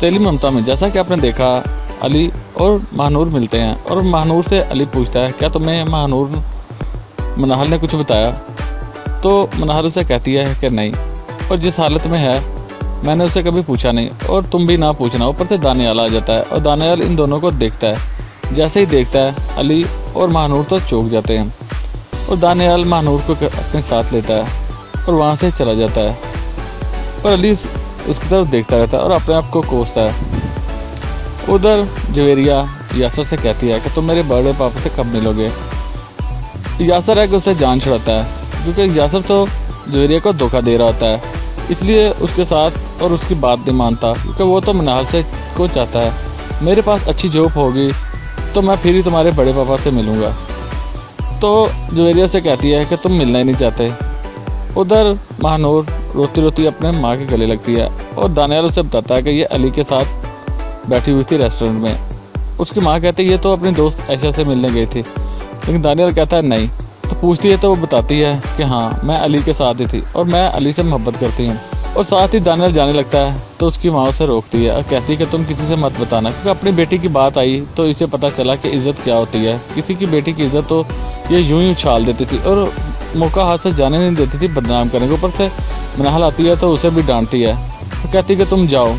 तेली ममता में जैसा कि आपने देखा, अली और महानूर मिलते हैं और महानूर से अली पूछता है, क्या तुम्हें महानूर मनाहल ने कुछ बताया? तो मनाहल उसे कहती है कि नहीं, और जिस हालत में है मैंने उसे कभी पूछा नहीं, और तुम भी ना पूछना। ऊपर से दानियाल आ जाता है और दानियाल इन दोनों को देखता है। जैसे ही देखता है अली और महानूर तो चौंक जाते हैं, और दानियाल महानूर को अपने साथ लेता है और वहाँ से चला जाता है। और अली उसकी तरफ देखता रहता है और अपने आप को कोसता है। उधर जवेरिया यासर से कहती है कि तुम मेरे बड़े पापा से कब मिलोगे? यासर है कि उसे जान छुड़ाता है, क्योंकि यासर तो जवेरिया को धोखा दे रहा होता है, इसलिए उसके साथ और उसकी बात नहीं मानता, क्योंकि वो तो मनाहल से को चाहता है मेरे पास अच्छी जॉब होगी तो मैं फिर ही तुम्हारे बड़े पापा से मिलूँगा। तो जवेरिया से कहती है कि तुम मिलना ही नहीं चाहते। उधर महानूर रोती रोती अपने माँ के गले लगती है और दानियाल उसे बताता है कि ये अली के साथ बैठी हुई थी रेस्टोरेंट में। उसकी माँ कहती है ये तो अपनी दोस्त आयशा से मिलने गई थी, लेकिन दानियाल कहता है नहीं। तो पूछती है तो वो बताती है कि हाँ, मैं अली के साथ ही थी और मैं अली से मोहब्बत करती हूँ। और साथ ही दानियाल जाने लगता है तो उसकी माँ उसे रोकती है और कहती है कि तुम किसी से मत बताना, क्योंकि अपनी बेटी की बात आई तो इसे पता चला कि इज़्ज़त क्या होती है। किसी की बेटी की इज़्ज़त तो ये यूं ही उछाल देती थी और मौका हाथ से जाने नहीं देती थी बदनाम करने को। ऊपर से मनाहल आती है तो उसे भी डांटती है, तो कहती है कि तुम जाओ,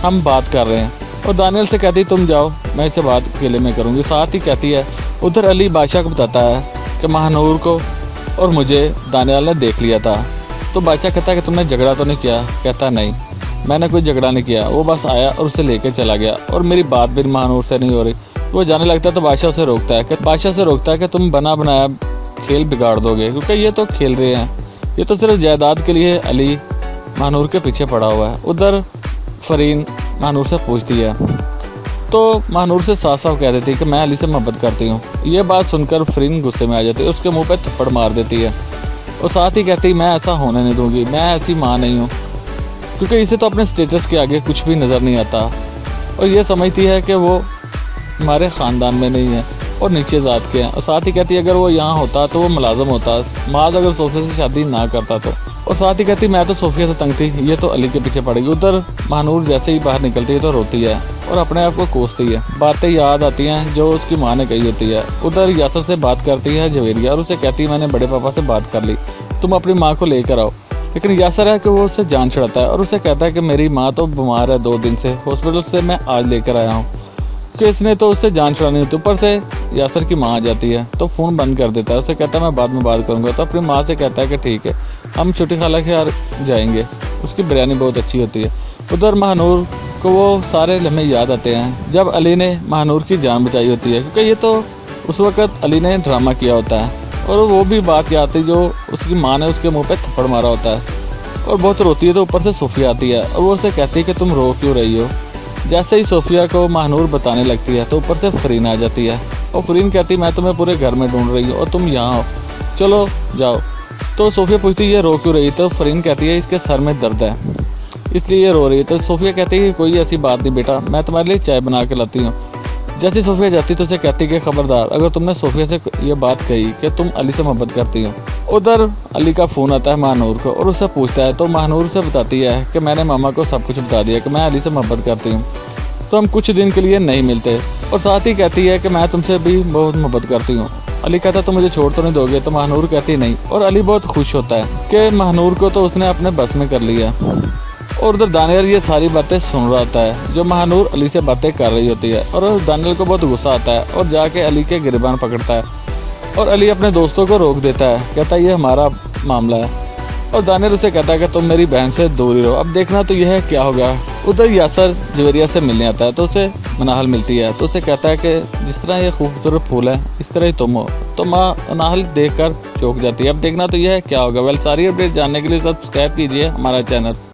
हम बात कर रहे हैं। और दानियाल से कहती है तुम जाओ, मैं इससे बात अकेले में करूँगी। साथ ही कहती है उधर अली बादशाह को बताता है कि महानूर को और मुझे दानियाल ने देख लिया था। तो बादशाह कहता है कि तुमने झगड़ा तो नहीं किया? कहता है नहीं, मैंने कोई झगड़ा नहीं किया, वो बस आया और उसे लेके चला गया और मेरी बात भी महानूर से नहीं हो रही। वो जाने लगता है तो बादशाह उसे रोकता है कि तुम बना बनाया खेल बिगाड़ दोगे, क्योंकि ये तो खेल रहे हैं, ये तो सिर्फ जायदाद के लिए अली महानूर के पीछे पड़ा हुआ है। उधर फरीन महानूर से पूछती है तो महानूर से साफ साफ कह देती है कि मैं अली से मोहब्बत करती हूँ। ये बात सुनकर फरीन गुस्से में आ जाती है, उसके मुंह पे थप्पड़ मार देती है और साथ ही कहती मैं ऐसा होने नहीं दूंगी, मैं ऐसी माँ नहीं हूँ, क्योंकि इसे तो अपने स्टेटस के आगे कुछ भी नज़र नहीं आता और ये समझती है कि वो हमारे ख़ानदान में नहीं है और नीचे ज़ात के हैं। और साथ ही कहती है अगर वो यहाँ होता तो वो मुलाजम होता, माज अगर सोफिया से शादी ना करता तो। और साथ ही कहती मैं तो सोफिया से तंग थी, ये तो अली के पीछे पड़ेगी। उधर महानूर जैसे ही बाहर निकलती है तो रोती है और अपने आप को कोसती है। बातें याद आती हैं जो उसकी माँ ने कही होती है। उधर यासर से बात करती है जवेरिया और उसे कहती है मैंने बड़े पापा से बात कर ली, तुम अपनी माँ को लेकर आओ। लेकिन यासर है कि वो उससे जान छुड़ाता है और उसे कहता है कि मेरी माँ तो बीमार है, 2 दिन से हॉस्पिटल से मैं आज लेकर आया हूँ, कि इसने तो उससे जान छुड़ानी होती। ऊपर से यासर की माँ आ जाती है तो फ़ोन बंद कर देता है। उसे कहता है मैं बाद में बात करूँगा। तो अपनी माँ से कहता है कि ठीक है, हम छोटी खाला के यार जाएंगे, उसकी बिरयानी बहुत अच्छी होती है। उधर महानूर को वो सारे लम्हे याद आते हैं जब अली ने महानूर की जान बचाई होती है, क्योंकि ये तो उस वक़्त अली ने ड्रामा किया होता है। और वो भी बात याद आती जो उसकी माँ ने उसके मुँह पर थप्पड़ मारा होता है और बहुत रोती है। तो ऊपर से सोफिया आती है और वो उसे कहती है कि तुम रो क्यों रही हो। जैसे ही सोफिया को महानूर बताने लगती है तो ऊपर से फरीन आ जाती है और फरीन कहती मैं तुम्हें पूरे घर में ढूंढ रही हूँ और तुम यहाँ हो, चलो जाओ। तो सोफिया पूछती है ये रो क्यों रही? तो फरीन कहती है इसके सर में दर्द है इसलिए ये रो रही है। तो सोफिया कहती है कोई ऐसी बात नहीं बेटा, मैं तुम्हारे लिए चाय बना के लाती हूँ। जैसे सोफिया जाती तो उसे कहती कि खबरदार अगर तुमने सोफिया से ये बात कही कि तुम अली से मोहब्बत करती हो। उधर अली का फ़ोन आता है महानूर को और उससे पूछता है तो महानूर से बताती है कि मैंने मामा को सब कुछ बता दिया कि मैं अली से मोहब्बत करती हूँ, तो हम कुछ दिन के लिए नहीं मिलते। और साथ ही कहती है कि मैं तुमसे भी बहुत मोहब्बत करती हूँ। अली कहता तो मुझे छोड़ तो नहीं दोगे? तो महानूर कहती नहीं। और अली बहुत खुश होता है कि महानूर को तो उसने अपने बस में कर लिया। और उधर दानियाल ये सारी बातें सुन रहा होता है जो महानूर अली से बातें कर रही होती है और दानियाल को बहुत गुस्सा आता है और जाके अली के गिरबान पकड़ता है और अली अपने दोस्तों को रोक देता है, कहता है ये हमारा मामला है। और दानियाल उसे कहता है कि तुम मेरी बहन से दूर ही रहो, अब देखना तो यह क्या होगा। उधर यासर जवेरिया से मिलने आता है तो उसे मनाहल मिलती है तो उसे कहता है कि जिस तरह ये खूबसूरत फूल है इस तरह ही तुम हो। तो मनाहल देखकर चौंक जाती है, अब देखना तो यह क्या होगा। वेल, सारी अपडेट जानने के लिए सब्सक्राइब कीजिए हमारा चैनल।